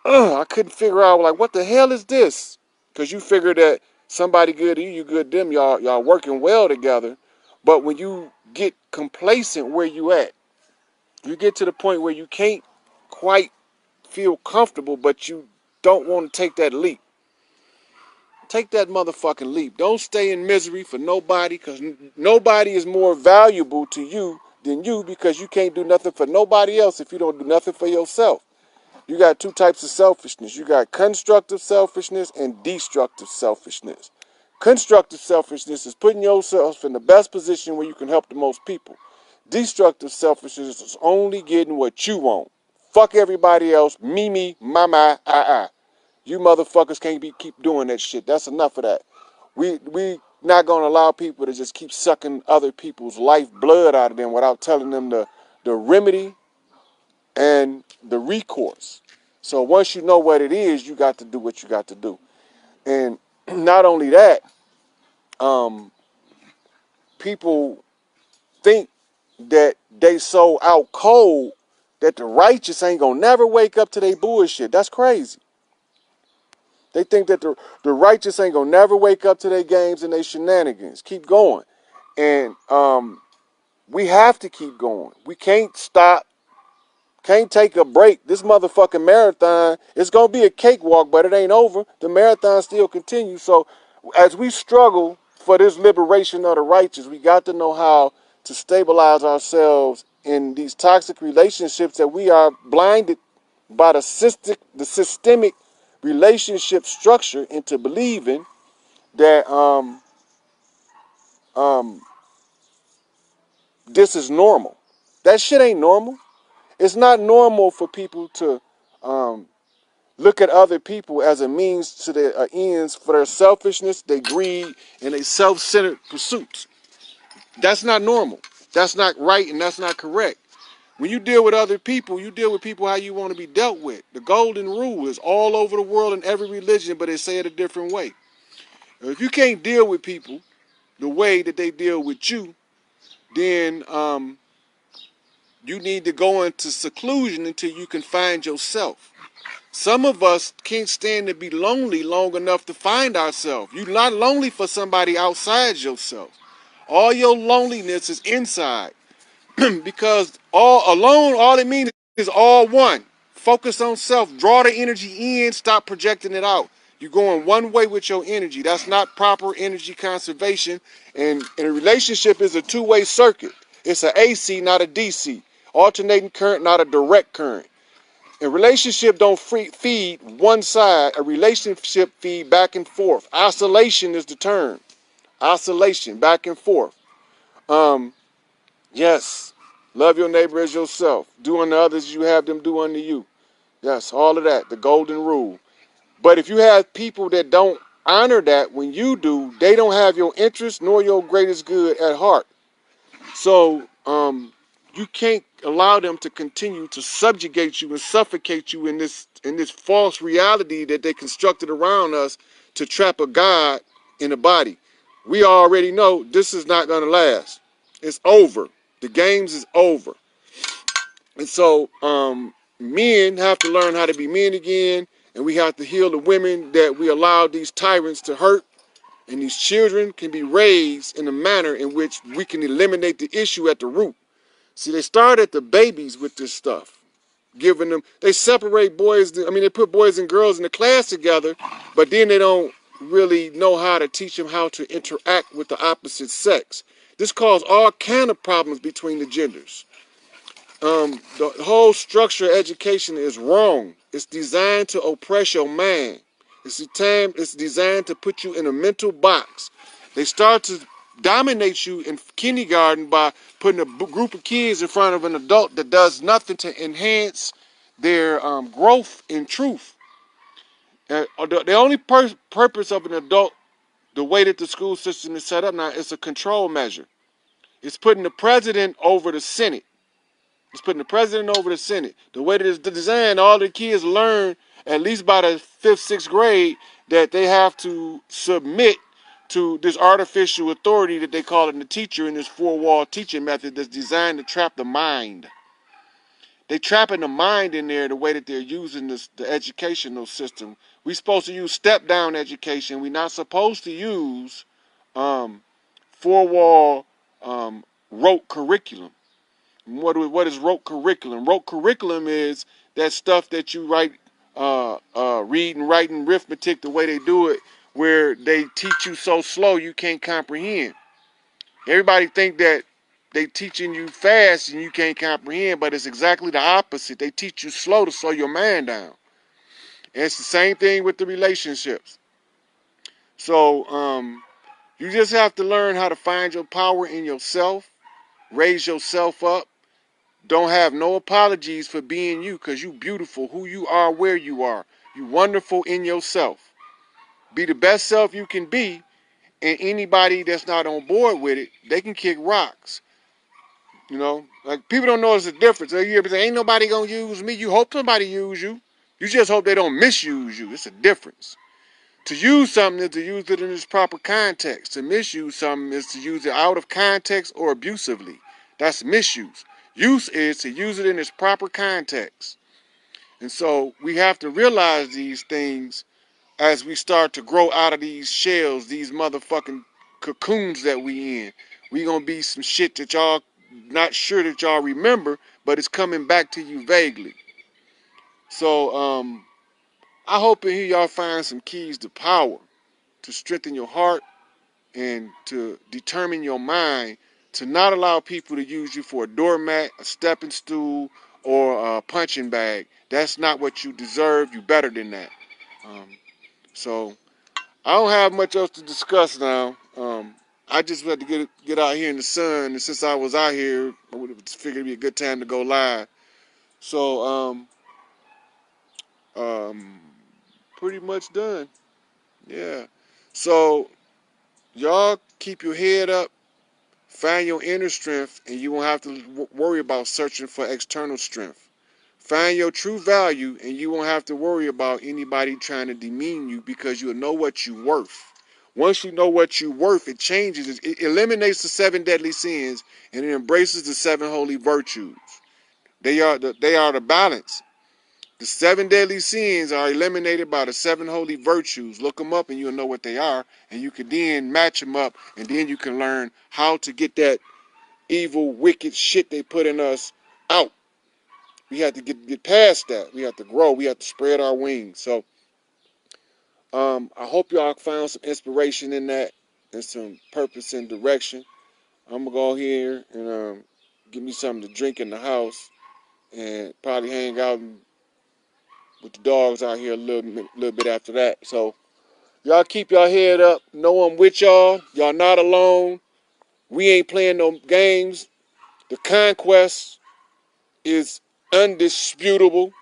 figure out like what the hell is this? Because you figure that somebody good to you good to them, y'all working well together. But when you get complacent where you at, you get to the point where you can't quite feel comfortable, but you don't want to take that leap. Take that motherfucking leap. Don't stay in misery for nobody, because nobody is more valuable to you than you, because you can't do nothing for nobody else if you don't do nothing for yourself. You got two types of selfishness. You got constructive selfishness and destructive selfishness. Constructive selfishness is putting yourself in the best position where you can help the most people. Destructive selfishness is only getting what you want. Fuck everybody else. Me, my, I. You motherfuckers can't keep doing that shit. That's enough of that. We not gonna allow people to just keep sucking other people's life blood out of them without telling them the remedy and the recourse. So once you know what it is, you got to do what you got to do. And not only that, people think that they so out cold that the righteous ain't gonna never wake up to their bullshit. That's crazy. They think that the righteous ain't gonna never wake up to their games and their shenanigans. Keep going. And we have to keep going. We can't stop. Can't take a break. This motherfucking marathon, it's going to be a cakewalk, but it ain't over. The marathon still continues. So as we struggle for this liberation of the righteous, we got to know how to stabilize ourselves in these toxic relationships that we are blinded by the systemic relationship structure into believing that this is normal. That shit ain't normal. It's not normal for people to look at other people as a means to their ends for their selfishness, their greed, and their self-centered pursuits. That's not normal. That's not right, and that's not correct. When you deal with other people, you deal with people how you want to be dealt with. The golden rule is all over the world in every religion, but they say it a different way. If you can't deal with people the way that they deal with you, then you need to go into seclusion until you can find yourself. Some of us can't stand to be lonely long enough to find ourselves. You're not lonely for somebody outside yourself. All your loneliness is inside. Because all alone, all it means is all one. Focus on self. Draw the energy in. Stop projecting it out. You're going one way with your energy. That's not proper energy conservation. And a relationship is a two-way circuit. It's an AC, not a DC. Alternating current, not a direct current. A relationship don't feed one side. A relationship feed back and forth. Oscillation is the term. Oscillation, back and forth. Yes. Love your neighbor as yourself. Do unto others you have them do unto you. Yes, all of that. The golden rule. But if you have people that don't honor that when you do, they don't have your interest nor your greatest good at heart. So you can't allow them to continue to subjugate you and suffocate you in this false reality that they constructed around us to trap a God in a body. We already know this is not going to last. It's over. The games is over. And so men have to learn how to be men again, and we have to heal the women that we allow these tyrants to hurt, and these children can be raised in a manner in which we can eliminate the issue at the root. See, they start at the babies with this stuff, giving them, they separate boys, they put boys and girls in the class together, but then they don't really know how to teach them how to interact with the opposite sex. This caused all kind of problems between the genders. The whole structure of education is wrong. It's designed to oppress your mind. It's designed to put you in a mental box. They start to dominate you in kindergarten by putting a group of kids in front of an adult that does nothing to enhance their growth in truth. The only purpose of an adult, the way that the school system is set up now, is a control measure. It's putting the president over the Senate. It's putting the president over the Senate. The way that it's designed, all the kids learn, at least by the 5th, 6th grade, that they have to submit to this artificial authority that they call it the teacher in this four-wall teaching method that's designed to trap the mind. They trapping the mind in there the way that they're using the educational system. We're supposed to use step-down education. We're not supposed to use four-wall rote curriculum. What is rote curriculum? Rote curriculum is that stuff that you write, read and write in arithmetic the way they do it, where they teach you so slow you can't comprehend. Everybody think that they teaching you fast and you can't comprehend, but it's exactly the opposite. They teach you slow to slow your mind down. And it's the same thing with the relationships. So you just have to learn how to find your power in yourself, raise yourself up. Don't have no apologies for being you, because you beautiful, who you are, where you are. You wonderful in yourself. Be the best self you can be, and anybody that's not on board with it, they can kick rocks. You know, like people don't notice the difference. You hear people say, ain't nobody gonna use me. You hope somebody use you. You just hope they don't misuse you. It's a difference. To use something is to use it in its proper context. To misuse something is to use it out of context or abusively. That's misuse. Use is to use it in its proper context. And so we have to realize these things as we start to grow out of these shells, these motherfucking cocoons that we in. We gonna be some shit that y'all not sure that y'all remember, but it's coming back to you vaguely. So I hope in here y'all find some keys to power, to strengthen your heart and to determine your mind, to not allow people to use you for a doormat, a stepping stool, or a punching bag. That's not what you deserve. You better than that. So I don't have much else to discuss now. I just had to get out here in the sun, and since I was out here, I would have figured it'd be a good time to go live. So pretty much done. Yeah. So y'all keep your head up. Find your inner strength, and you won't have to worry about searching for external strength. Find your true value, and you won't have to worry about anybody trying to demean you, because you'll know what you're worth. Once you know what you're worth, it changes. It eliminates the 7 deadly sins, and it embraces the 7 holy virtues. They are the balance. The 7 deadly sins are eliminated by the 7 holy virtues. Look them up and you'll know what they are. And you can then match them up. And then you can learn how to get that evil, wicked shit they put in us out. We have to get past that. We have to grow. We have to spread our wings. So I hope y'all found some inspiration in that and some purpose and direction. I'm going to go here and give me something to drink in the house and probably hang out with the dogs out here a little bit after that. So y'all keep y'all head up. Know I'm with y'all. Y'all not alone. We ain't playing no games. The conquest is undisputable.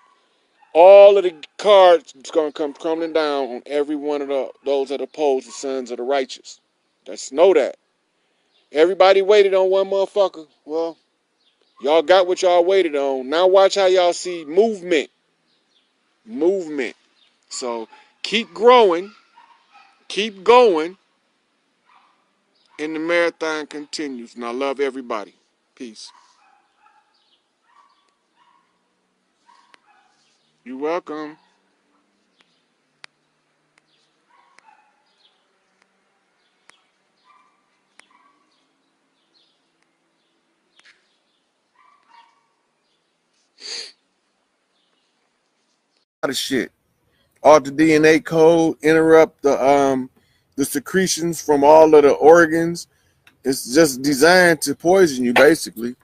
All of the cards is gonna come crumbling down on every one of those that oppose the sons of the righteous. Just know that. Everybody waited on one motherfucker. Well, y'all got what y'all waited on. Now watch how y'all see movement. Movement. So keep growing. Keep going, and the marathon continues. And I love everybody. Peace. You're welcome. A lot of shit. Alter DNA code, interrupt the secretions from all of the organs. It's just designed to poison you, basically.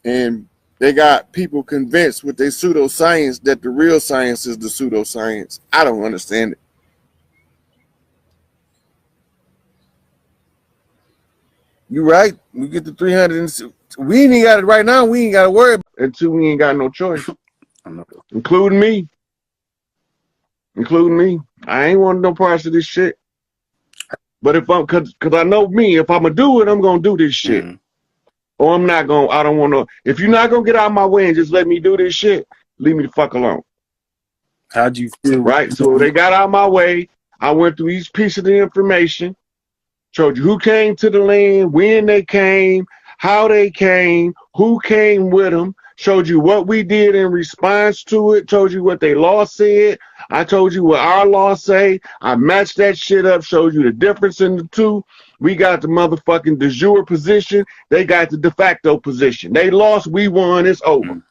And they got people convinced with their pseudoscience that the real science is the pseudoscience. I don't understand it. You're right. We get the 300. We ain't got it right now. We ain't got to worry about it until we ain't got no choice. Including me. Including me. I ain't want no parts of this shit. But if I'm, cause I know me, if I'm gonna do it, I'm gonna do this shit. Or I'm not gonna, I don't want to. If you're not gonna get out of my way and just let me do this shit, leave me the fuck alone. How'd you feel? Right? So they got out of my way. I went through each piece of the information, showed you who came to the land, when they came, how they came, who came with them, showed you what we did in response to it, told you what they law said. I told you what our law say. I matched that shit up, showed you the difference in the two. We got the motherfucking de jure position. They got the de facto position. They lost, we won, it's over.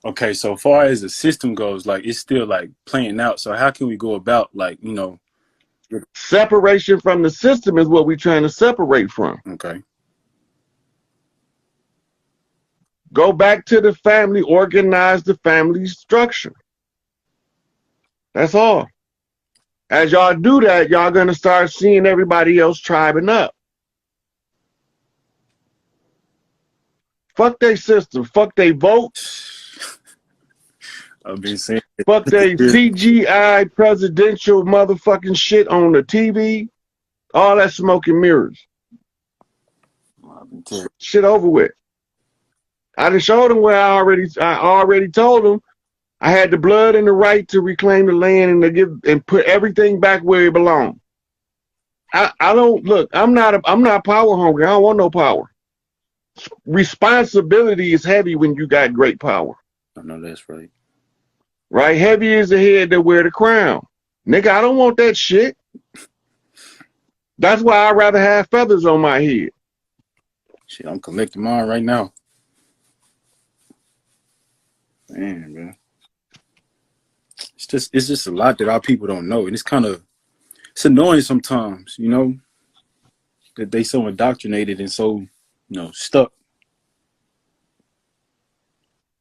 Okay, so far as the system goes, like, it's still like playing out. So how can we go about, like, you know, separation from the system is what we're trying to separate from. Okay. Go back to the family, organize the family structure. That's all. As y'all do that, y'all gonna start seeing everybody else tribing up. Fuck they system. Fuck they vote. I've been saying fuck they CGI presidential motherfucking shit on the TV. All that smoke and mirrors. Shit over with. I done showed them where I already told them I had the blood and the right to reclaim the land and to give and put everything back where it belonged. I don't look. I'm not power hungry. I don't want no power. Responsibility is heavy when you got great power. I know that's right. Right? Heavy is the head that wear the crown. Nigga, I don't want that shit. That's why I'd rather have feathers on my head. Shit, I'm collecting mine right now. Man. It's just a lot that our people don't know, and it's annoying sometimes, you know, that they so indoctrinated and so, you know, stuck.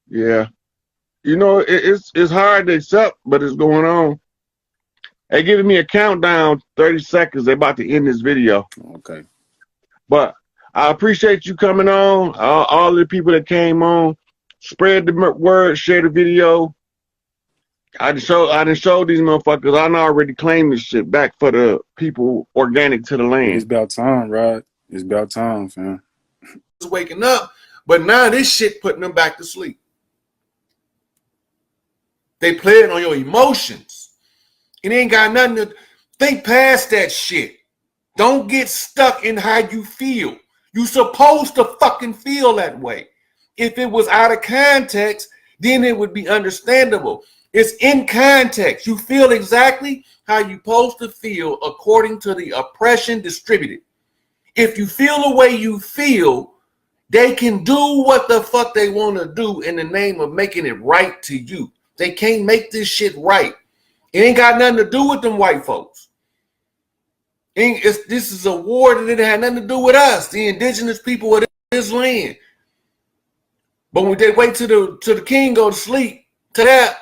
Yeah, you know, it's hard to accept, but it's going on. They giving me a countdown, 30 seconds. They're about to end this video. Okay. But I appreciate you coming on. All the people that came on, spread the word, share the video. I done showed these motherfuckers. I done already claimed this shit back for the people organic to the Yeah, it's land. about time, Rod. It's about time, fam. Waking up, but now this shit putting them back to sleep. They playing on your emotions. It ain't got nothing to think past that shit. Don't get stuck in how you feel. You supposed to fucking feel that way. If it was out of context, then it would be understandable. It's in context. You feel exactly how you're supposed to feel according to the oppression distributed. If you feel the way you feel, they can do what the fuck they want to do in the name of making it right to you. They can't make this shit right. It ain't got nothing to do with them white folks. This is a war that didn't have nothing to do with us, the indigenous people of this land. But when they wait till the king go to sleep, to that,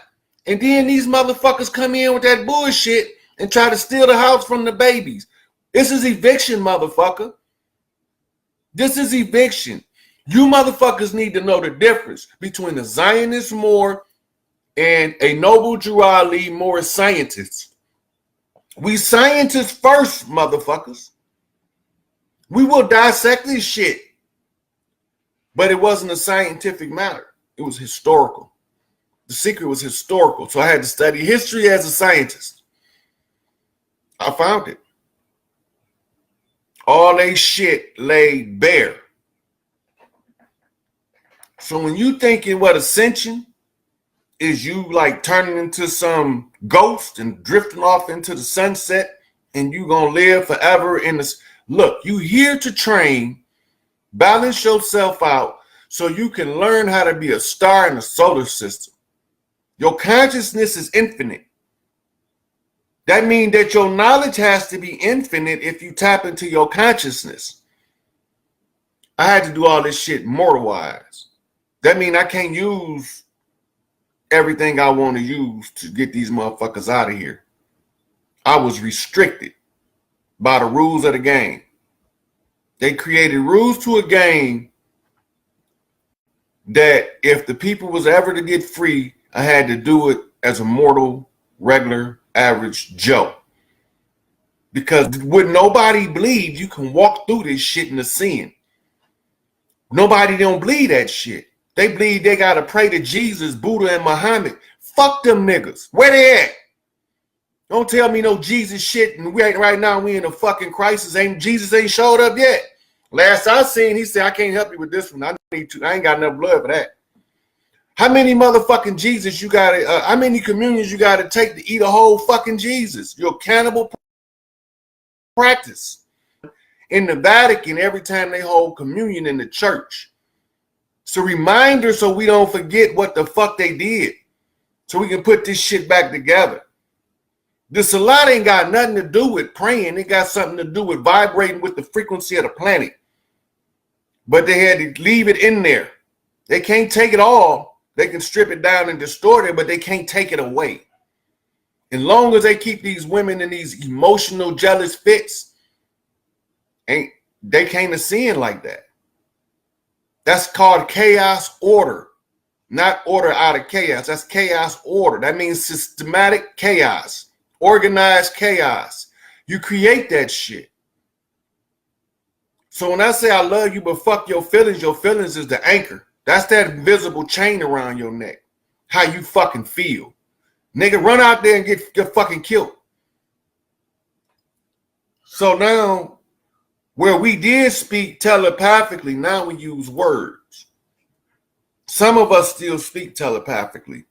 and then these motherfuckers come in with that bullshit and try to steal the house from the babies. This is eviction, motherfucker. This is eviction. You motherfuckers need to know the difference between a Zionist Moor and a Noble Drew Ali Moor scientist. We scientists first, motherfuckers. We will dissect this shit. But it wasn't a scientific matter. It was historical. The secret was historical. So I had to study history as a scientist. I found it. All they shit laid bare. So when you thinking what ascension is, you like turning into some ghost and drifting off into the sunset and you gonna live forever in this. Look, you here to train, balance yourself out so you can learn how to be a star in the solar system. Your consciousness is infinite. That means that your knowledge has to be infinite if you tap into your consciousness. I had to do all this shit mortal-wise. That means I can't use everything I want to use to get these motherfuckers out of here. I was restricted by the rules of the game. They created rules to a game that if the people was ever to get free, I had to do it as a mortal, regular, average Joe. Because with nobody bleed, you can walk through this shit in the sin. Nobody don't bleed that shit. They bleed, they gotta pray to Jesus, Buddha, and Muhammad. Fuck them niggas. Where they at? Don't tell me no Jesus shit, and right now we in a fucking crisis. Jesus ain't showed up yet. Last I seen, he said, I can't help you with this one. I ain't got enough blood for that. How many motherfucking Jesus you gotta, how many communions you gotta take to eat a whole fucking Jesus? Your cannibal practice. In the Vatican, every time they hold communion in the church, it's a reminder so we don't forget what the fuck they did, so we can put this shit back together. The Salat ain't got nothing to do with praying. It got something to do with vibrating with the frequency of the planet. But they had to leave it in there. They can't take it all. They can strip it down and distort it, but they can't take it away. As long as they keep these women in these emotional, jealous fits, they can't ascend like that. That's called chaos order, not order out of chaos. That's chaos order. That means systematic chaos, organized chaos. You create that shit. So when I say I love you, but fuck your feelings is the anchor. That's that invisible chain around your neck. How you fucking feel. Nigga, run out there and get fucking killed. So now, where we did speak telepathically, now we use words. Some of us still speak telepathically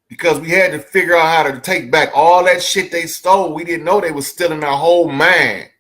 because we had to figure out how to take back all that shit they stole. We didn't know they was stealing our whole mind.